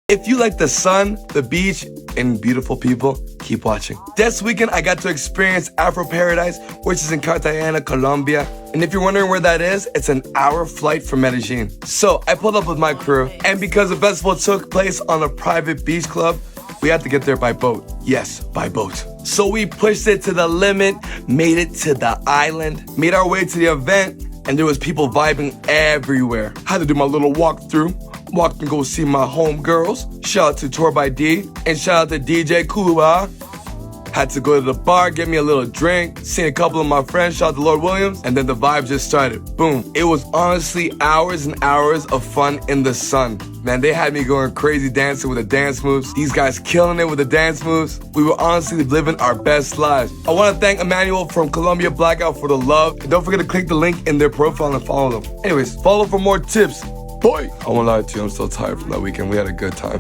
If you like the sun, the beach, and beautiful people, keep watching. This weekend, I got to experience Afro Paradise, which is in Cartagena, Colombia. And if you're wondering where that is, it's an hour flight from Medellin. So I pulled up with my crew, and because the festival took place on a private beach club, we had to get there by boat. Yes, by boat. So we pushed it to the limit, made it to the island, made our way to the event, and there was people vibing everywhere. Had to do my little walkthrough. Walked and go see my homegirls. Shout out to Tour by D and shout out to DJ Cuba. Had to go to the bar, get me a little drink, seen a couple of my friends, shout out to Lord Williams, and then the vibe just started. Boom. It was honestly hours and hours of fun in the sun. Man, they had me going crazy dancing with the dance moves. These guys killing it with the dance moves. We were honestly living our best lives. I want to thank Emmanuel from Columbia Blackout for the love. And don't forget to click the link in their profile and follow them. Anyways, follow for more tips. Boy, I won't lie to you, I'm so tired from that weekend. We had a good time.